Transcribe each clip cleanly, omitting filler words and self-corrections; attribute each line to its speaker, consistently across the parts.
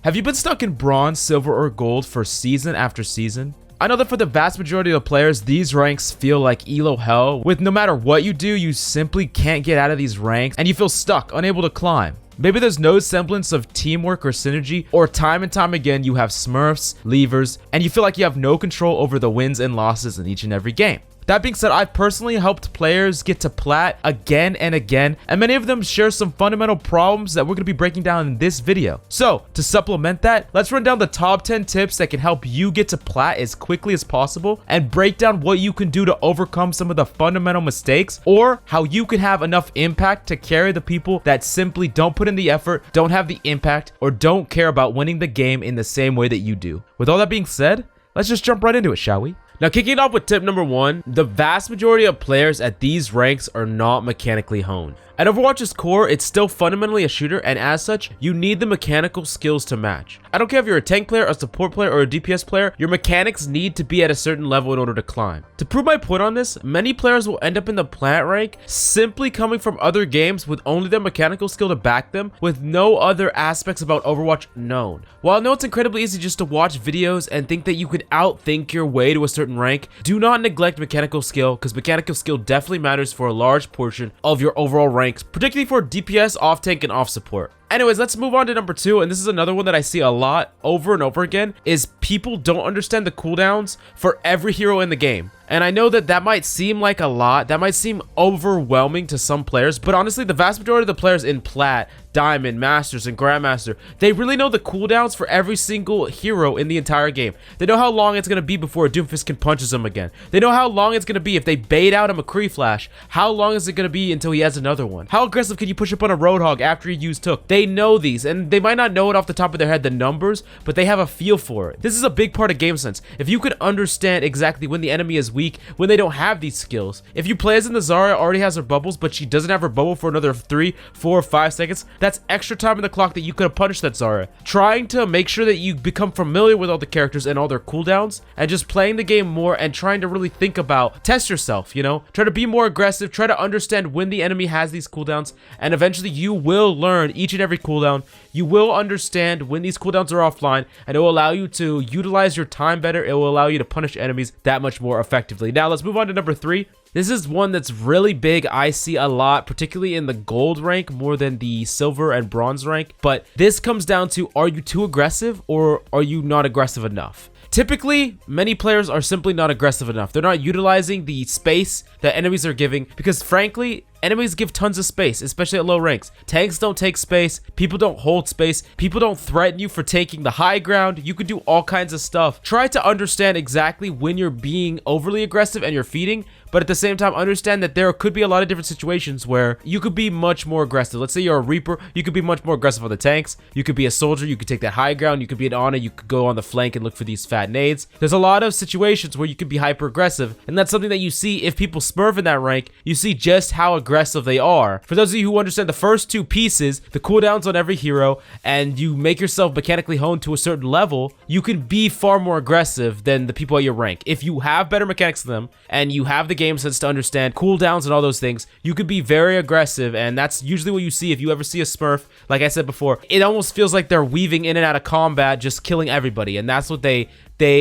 Speaker 1: Have you been stuck in bronze, silver, or gold for season after season? I know that for the vast majority of players, these ranks feel like ELO hell, with no matter what you do, you simply can't get out of these ranks and you feel stuck, unable to climb. Maybe there's no semblance of teamwork or synergy, or time and time again you have smurfs, levers, and you feel like you have no control over the wins and losses in each and every game. That being said, I've personally helped players get to Plat again and again, and many of them share some fundamental problems that we're going to be breaking down in this video. So, to supplement that, let's run down the top 10 tips that can help you get to Plat as quickly as possible, and break down what you can do to overcome some of the fundamental mistakes, or how you can have enough impact to carry the people that simply don't put in the effort, don't have the impact, or don't care about winning the game in the same way that you do. With all that being said, let's just jump right into it, shall we? Now, kicking it off with tip number 1, the vast majority of players at these ranks are not mechanically honed. At Overwatch's core, it's still fundamentally a shooter, and as such, you need the mechanical skills to match. I don't care if you're a tank player, a support player, or a DPS player, your mechanics need to be at a certain level in order to climb. To prove my point on this, many players will end up in the Plat rank simply coming from other games with only their mechanical skill to back them, with no other aspects about Overwatch known. While I know it's incredibly easy just to watch videos and think that you could outthink your way to a certain rank, do not neglect mechanical skill, because mechanical skill definitely matters for a large portion of your overall rank, particularly for DPS, off tank, and off support. Anyways, let's move on to number 2, and this is another one that I see a lot over and over again, is people don't understand the cooldowns for every hero in the game. And I know that that might seem like a lot, that might seem overwhelming to some players, but honestly, the vast majority of the players in Plat, Diamond, Masters, and Grandmaster, they really know the cooldowns for every single hero in the entire game. They know how long it's going to be before a Doomfist can punches them again. They know how long it's going to be if they bait out a McCree flash. How long is it going to be until he has another one? How aggressive can you push up on a Roadhog after you use Took? They know these, and they might not know it off the top of their head, the numbers, but they have a feel for it. This is a big part of game sense. If you could understand exactly when the enemy is weak, when they don't have these skills. If you play as in the Zarya already has her bubbles, but she doesn't have her bubble for another 3, 4, 5 seconds, that's extra time in the clock that you could have punished that Zarya. Trying to make sure that you become familiar with all the characters and all their cooldowns, and just playing the game more and trying to really think about, test yourself, you know? Try to be more aggressive, try to understand when the enemy has these cooldowns, and eventually you will learn each and every cooldown. You will understand when these cooldowns are offline, and it will allow you to utilize your time better. It will allow you to punish enemies that much more effectively. Now, let's move on to number 3. This is one that's really big. I see a lot, particularly in the gold rank more than the silver and bronze rank. But this comes down to, are you too aggressive or are you not aggressive enough? Typically, many players are simply not aggressive enough. They're not utilizing the space that enemies are giving because, frankly, enemies give tons of space, especially at low ranks. Tanks don't take space. People don't hold space. People don't threaten you for taking the high ground. You could do all kinds of stuff. Try to understand exactly when you're being overly aggressive and you're feeding, but at the same time, understand that there could be a lot of different situations where you could be much more aggressive. Let's say you're a Reaper. You could be much more aggressive on the tanks. You could be a soldier. You could take that high ground. You could be an Ana. You could go on the flank and look for these fat nades. There's a lot of situations where you could be hyper aggressive, and that's something that you see if people smurf in that rank. You see just how aggressive they are. For those of you who understand the first 2 pieces, the cooldowns on every hero, and you make yourself mechanically honed to a certain level, you can be far more aggressive than the people at your rank. If you have better mechanics than them, and you have the game sense to understand cooldowns and all those things, you could be very aggressive, and that's usually what you see if you ever see a smurf. Like I said before, it almost feels like they're weaving in and out of combat, just killing everybody, and that's what they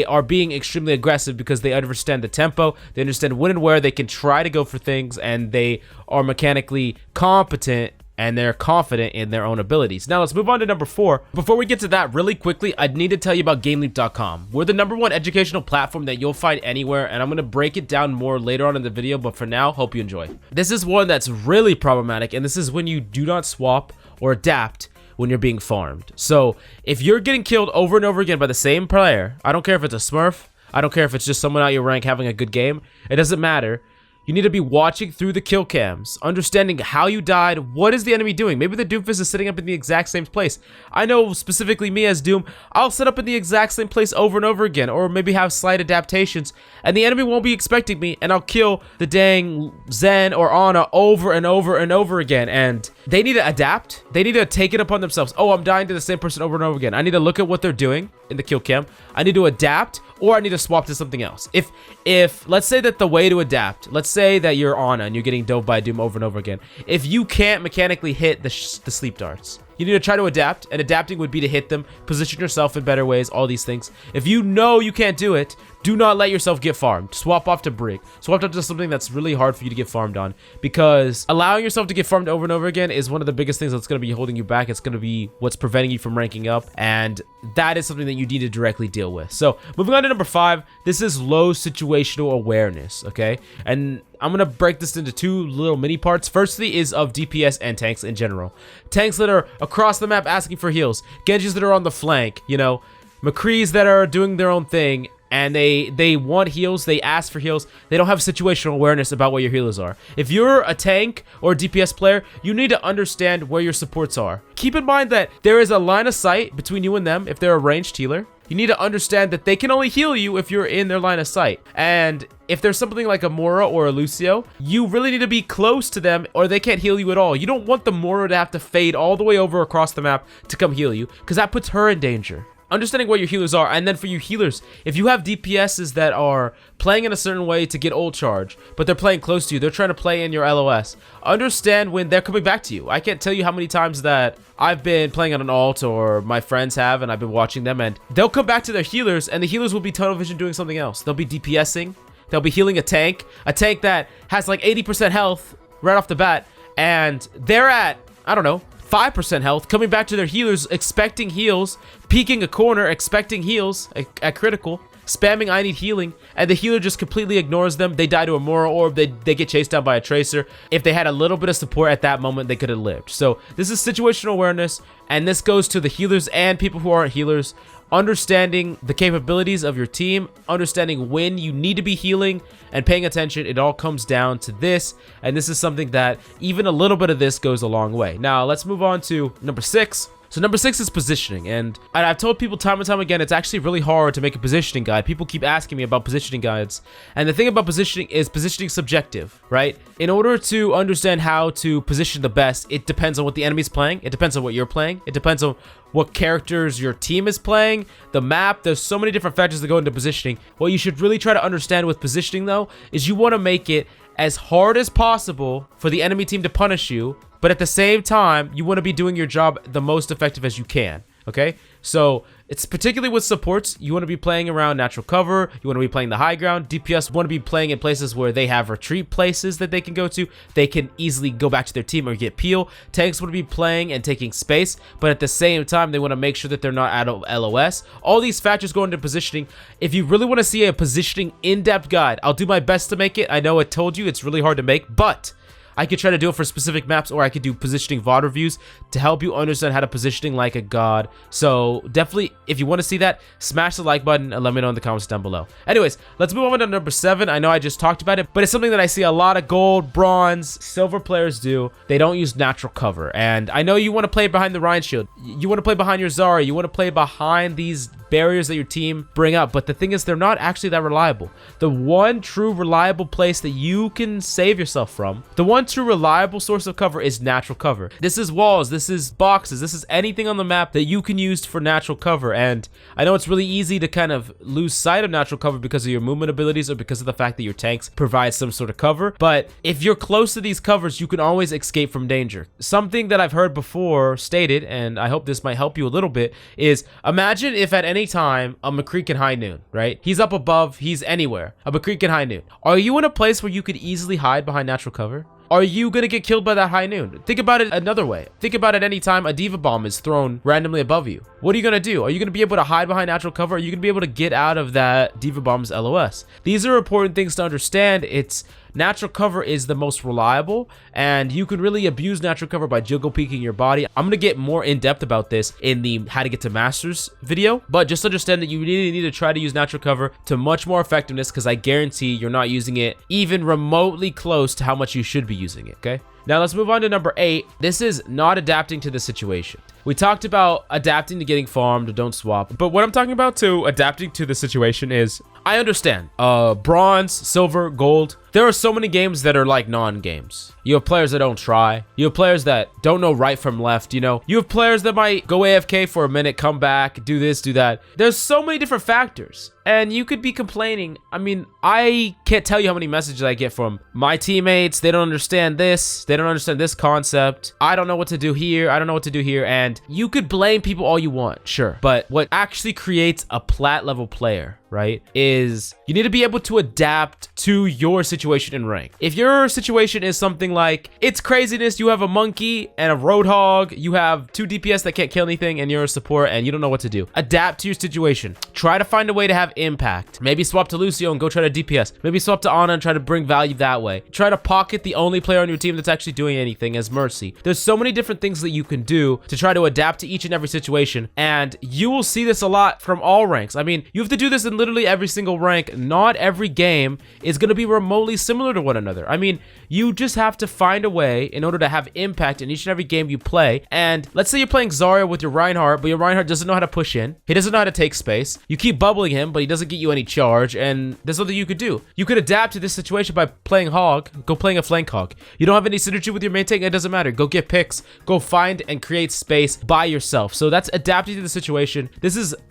Speaker 1: are being extremely aggressive because they understand the tempo, they understand when and where they can try to go for things, and they are mechanically competent and they're confident in their own abilities. Now let's move on to number 4. Before we get to that, really quickly, I need to tell you about GameLeap.com. We're the #1 educational platform that you'll find anywhere, and I'm going to break it down more later on in the video, but for now, hope you enjoy. This is one that's really problematic, and this is when you do not swap or adapt when you're being farmed. So if you're getting killed over and over again by the same player, I don't care if it's a smurf, I don't care if it's just someone out your rank having a good game, it doesn't matter. You need to be watching through the kill cams, understanding how you died, what is the enemy doing. Maybe the Doomfist is sitting up in the exact same place. I know specifically me as Doom, I'll sit up in the exact same place over and over again, or maybe have slight adaptations, and the enemy won't be expecting me, and I'll kill the dang Zen or Ana over and over and over again, and they need to adapt. They need to take it upon themselves. Oh, I'm dying to the same person over and over again. I need to look at what they're doing in the kill cam. I need to adapt, or I need to swap to something else. If let's say that the way to adapt, let's say that you're Ana and you're getting dove by Doom over and over again. If you can't mechanically hit the sleep darts, You need to try to adapt, and adapting would be to hit them, position yourself in better ways, all these things. If you know you can't do it, do not let yourself get farmed. Swap off to Brig. Swap off to something that's really hard for you to get farmed on, because allowing yourself to get farmed over and over again is one of the biggest things that's going to be holding you back. It's going to be what's preventing you from ranking up, and that is something that you need to directly deal with. So moving on to number 5, this is low situational awareness, okay? And I'm going to break this into 2 little mini parts. Firstly is of DPS and tanks in general. Tanks that are across the map asking for heals. Genjis that are on the flank, you know, McCrees that are doing their own thing, and they want heals, they ask for heals. They don't have situational awareness about what your healers are. If you're a tank or a DPS player, you need to understand where your supports are. Keep in mind that there is a line of sight between you and them if they're a ranged healer. You need to understand that they can only heal you if you're in their line of sight. And if there's something like a Mora or a Lucio, you really need to be close to them or they can't heal you at all. You don't want the Mora to have to fade all the way over across the map to come heal you, because that puts her in danger. Understanding what your healers are, and then for you healers, if you have DPSs that are playing in a certain way to get ult charge, but they're playing close to you, they're trying to play in your LOS, understand when they're coming back to you. I can't tell you how many times that I've been playing on an ult, or my friends have, and I've been watching them, and they'll come back to their healers, and the healers will be tunnel vision doing something else. They'll be DPSing, they'll be healing a tank that has like 80% health right off the bat, and they're at, I don't know, 5% health, coming back to their healers, expecting heals, peeking a corner, expecting heals at critical, spamming I need healing, and the healer just completely ignores them. They die to a Mora orb, they get chased down by a tracer. If they had a little bit of support at that moment, they could have lived. So this is situational awareness, and this goes to the healers and people who aren't healers. Understanding the capabilities of your team, understanding when you need to be healing, and paying attention. It all comes down to this, and this is something that even a little bit of this goes a long way. Now let's move on to number 6. So number 6 is positioning, and I've told people time and time again, it's actually really hard to make a positioning guide. People keep asking me about positioning guides, and the thing about positioning is positioning subjective, right? In order to understand how to position the best, it depends on what the enemy's playing, it depends on what you're playing, it depends on what characters your team is playing, the map. There's so many different factors that go into positioning. What you should really try to understand with positioning, though, is you want to make it as hard as possible for the enemy team to punish you, but at the same time, you want to be doing your job the most effective as you can, okay? So it's particularly with supports, you want to be playing around natural cover, you want to be playing the high ground. DPS want to be playing in places where they have retreat places that they can go to. They can easily go back to their team or get peel. Tanks want to be playing and taking space, but at the same time, they want to make sure that they're not out of LOS. All these factors go into positioning. If you really want to see a positioning in-depth guide, I'll do my best to make it. I know I told you it's really hard to make, but I could try to do it for specific maps, or I could do positioning VOD reviews to help you understand how to positioning like a god. So definitely, if you want to see that, smash the like button and let me know in the comments down below. Anyways, let's move on to number 7. I know I just talked about it, but it's something that I see a lot of gold, bronze, silver players do. They don't use natural cover. And I know you want to play behind the Rhine shield. You want to play behind your Zarya. You want to play behind these barriers that your team bring up, but the thing is, they're not actually that reliable. The one true reliable place that you can save yourself from, the one true reliable source of cover, is natural cover. This is walls, this is boxes, this is anything on the map that you can use for natural cover. And I know it's really easy to kind of lose sight of natural cover because of your movement abilities or because of the fact that your tanks provide some sort of cover, but if you're close to these covers, you can always escape from danger. Something that I've heard before stated, and I hope this might help you a little bit, is imagine if at any time a McCree can high noon, right? He's up above, he's anywhere. A McCree can high noon. Are you in a place where you could easily hide behind natural cover? Are you gonna get killed by that high noon? Think about it another way. Think about it any time a diva bomb is thrown randomly above you. What are you gonna do? Are you gonna be able to hide behind natural cover? Are you gonna be able to get out of that diva bomb's LOS? These are important things to understand. It's natural cover is the most reliable, and you can really abuse natural cover by jiggle peeking your body. I'm gonna get more in depth about this in the how to get to masters video, but just understand that you really need to try to use natural cover to much more effectiveness, because I guarantee you're not using it even remotely close to how much you should be using it, okay? Now let's move on to number 8. This is not adapting to the situation. We talked about adapting to getting farmed, don't swap. But what I'm talking about too, adapting to the situation, is I understand. Bronze, silver, gold. There are so many games that are like non-games. You have players that don't try. You have players that don't know right from left, you know? You have players that might go AFK for a minute, come back, do this, do that. There's so many different factors. And you could be complaining. I mean, I can't tell you how many messages I get from my teammates. They don't understand this. They don't understand this concept. I don't know what to do here. I don't know what to do here. And you could blame people all you want, sure. But what actually creates a plat level player, right, is you need to be able to adapt to your situation in rank. If your situation is something like, it's craziness, you have a monkey and a roadhog, you have 2 DPS that can't kill anything, and you're a support and you don't know what to do. Adapt to your situation. Try to find a way to have impact. Maybe swap to Lucio and go try to DPS. Maybe swap to Ana and try to bring value that way. Try to pocket the only player on your team that's actually doing anything as Mercy. There's so many different things that you can do to try to adapt to each and every situation, and you will see this a lot from all ranks. I mean, you have to do this in literally every single rank. Not every game is going to be remotely similar to one another. I mean, you just have to find a way in order to have impact in each and every game you play. And let's say you're playing Zarya with your Reinhardt, but your Reinhardt doesn't know how to push in. He doesn't know how to take space. You keep bubbling him, but he doesn't get you any charge, and there's nothing you could do. You could adapt to this situation by playing Hog. Go playing a flank Hog. You don't have any synergy with your main tank, it doesn't matter. Go get picks. Go find and create space by yourself. So that's adapting to the situation.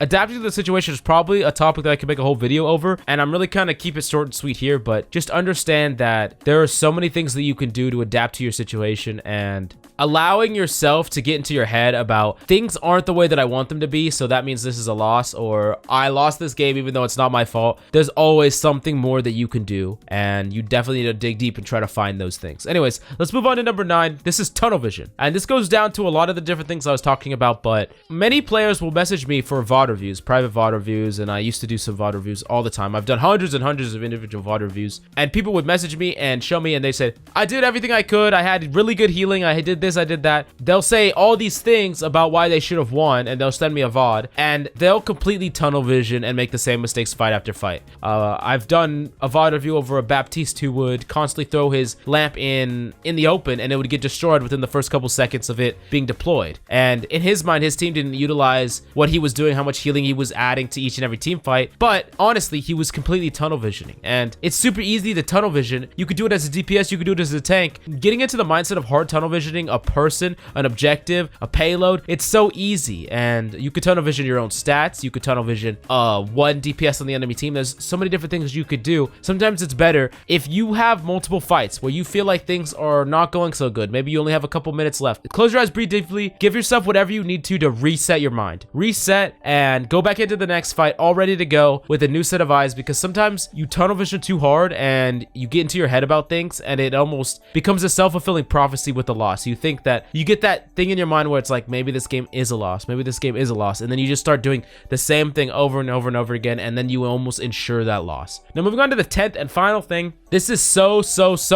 Speaker 1: Adapting to the situation is probably a topic that I could make a whole video over, and I'm really kind of keep it short and sweet here, but just understand that there are so many things that you can do to adapt to your situation, and allowing yourself to get into your head about things aren't the way that I want them to be, so that means this is a loss, or I lost this game even though it's not my fault. There's always something more that you can do, and you definitely need to dig deep and try to find those things. Anyways, let's move on to number 9. This is tunnel vision, and this goes down to a lot of the different things I was talking about, but many players will message me for VOD reviews, private VOD reviews, and I used to do some VOD reviews all the time. I've done hundreds and hundreds of individual VOD reviews, and people would message me and show me, and they said, I did everything I could. I had really good healing. I did this, I did that. They'll say all these things about why they should have won, and they'll send me a VOD, and they'll completely tunnel vision and make the same mistakes fight after fight. I've done a VOD review over a Baptiste who would constantly throw his lamp in the open, and it would get destroyed within the first couple seconds of it being deployed. And in his mind, his team didn't utilize what he was doing, how much healing he was adding to each and every team fight, but honestly, he was completely tunnel visioning. And it's super easy to tunnel vision. You could do it as a DPS, you could do it as a tank. Getting into the mindset of hard tunnel visioning a person, an objective, a payload, it's so easy. And you could tunnel vision your own stats, you could tunnel vision one DPS on the enemy team. There's so many different things you could do. Sometimes it's better if you have multiple fights where you feel like things are not going so good. Maybe you only have a couple minutes left. Close your eyes, breathe deeply, give yourself whatever you need to reset your mind. Reset and go back into the next fight all ready to go with a new set of eyes, because sometimes you tunnel vision too hard and you get into your head about things, and it almost becomes a self-fulfilling prophecy with the loss. You think that you get that thing in your mind where it's like, maybe this game is a loss, maybe this game is a loss, and then you just start doing the same thing over and over and over again, and then you almost ensure that loss. Now moving on to the 10th and final thing. This is so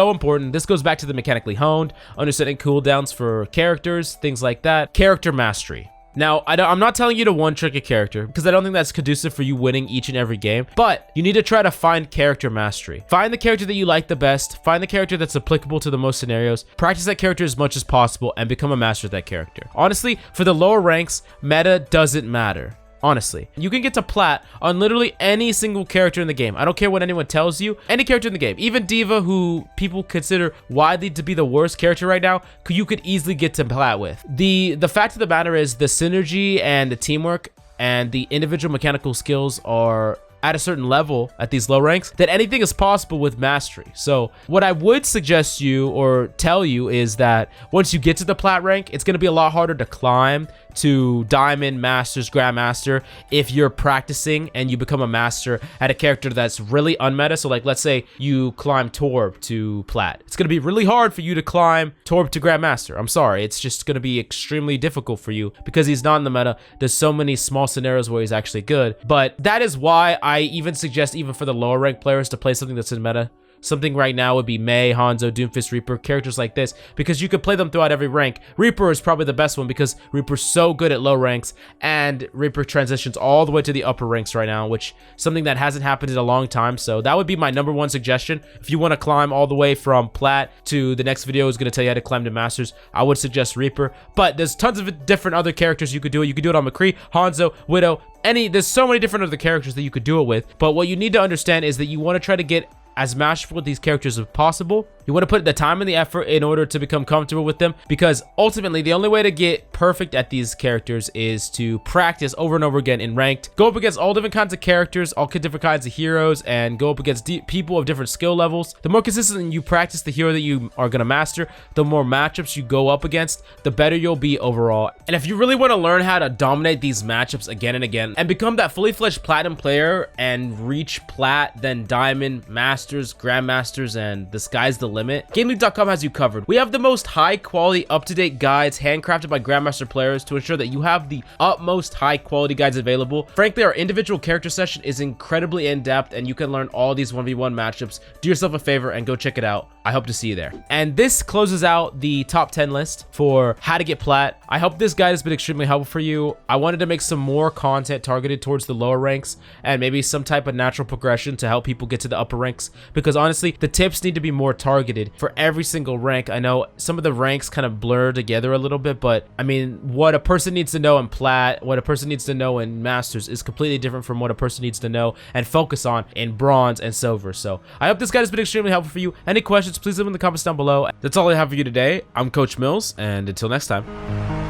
Speaker 1: important. This goes back to the mechanically honed, understanding cooldowns for characters, things like that. Character mastery. Now, I'm not telling you to one-trick a character, because I don't think that's conducive for you winning each and every game, but you need to try to find character mastery. Find the character that you like the best, find the character that's applicable to the most scenarios, practice that character as much as possible, and become a master of that character. Honestly, for the lower ranks, meta doesn't matter. Honestly, you can get to plat on literally any single character in the game. I don't care what anyone tells you. Any character in the game, even Diva, who people consider widely to be the worst character right now, you could easily get to plat with. The fact of the matter is the synergy and the teamwork and the individual mechanical skills are at a certain level at these low ranks that anything is possible with mastery. So what I would suggest you or tell you is that once you get to the plat rank, it's going to be a lot harder to climb to diamond, masters, grandmaster if you're practicing and you become a master at a character that's really unmeta. So like, let's say you climb Torb to plat. It's going to be really hard for you to climb Torb to grandmaster. I'm sorry. It's just going to be extremely difficult for you because he's not in the meta. There's so many small scenarios where he's actually good, but that is why I even suggest even for the lower rank players to play something that's in meta. Something right now would be Mei, Hanzo, Doomfist, Reaper, characters like this, because you could play them throughout every rank. Reaper is probably the best one because Reaper's so good at low ranks, and Reaper transitions all the way to the upper ranks right now, which something that hasn't happened in a long time. So that would be my number one suggestion. If you want to climb all the way from plat to the next video is going to tell you how to climb to masters, I would suggest Reaper. But there's tons of different other characters you could do it. You could do it on McCree, Hanzo, Widow, there's so many different other characters that you could do it with. But what you need to understand is that you want to try to get as masterful with these characters as possible. You want to put the time and the effort in order to become comfortable with them, because ultimately the only way to get perfect at these characters is to practice over and over again in ranked. Go up against all different kinds of characters, all different kinds of heroes, and go up against people of different skill levels. The more consistent you practice the hero that you are going to master, the more matchups you go up against, the better you'll be overall. And if you really want to learn how to dominate these matchups again and again and become that fully fledged platinum player and reach plat, then diamond, masters, grandmasters, and the sky's the limit, GameLeap.com has you covered. We have the most high quality, up-to-date guides handcrafted by Grandmaster players to ensure that you have the utmost high quality guides available. Frankly, our individual character session is incredibly in-depth, and you can learn all these 1v1 matchups. Do yourself a favor and go check it out. I hope to see you there. And this closes out the top 10 list for how to get plat. I hope this guide has been extremely helpful for you. I wanted to make some more content targeted towards the lower ranks and maybe some type of natural progression to help people get to the upper ranks, because honestly, the tips need to be more targeted for every single rank. I know some of the ranks kind of blur together a little bit, but I mean, what a person needs to know in plat, what a person needs to know in masters is completely different from what a person needs to know and focus on in bronze and silver. So I hope this guide has been extremely helpful for you. Any questions, please leave them in the comments down below. That's all I have for you today. I'm Coach Mills, and until next time.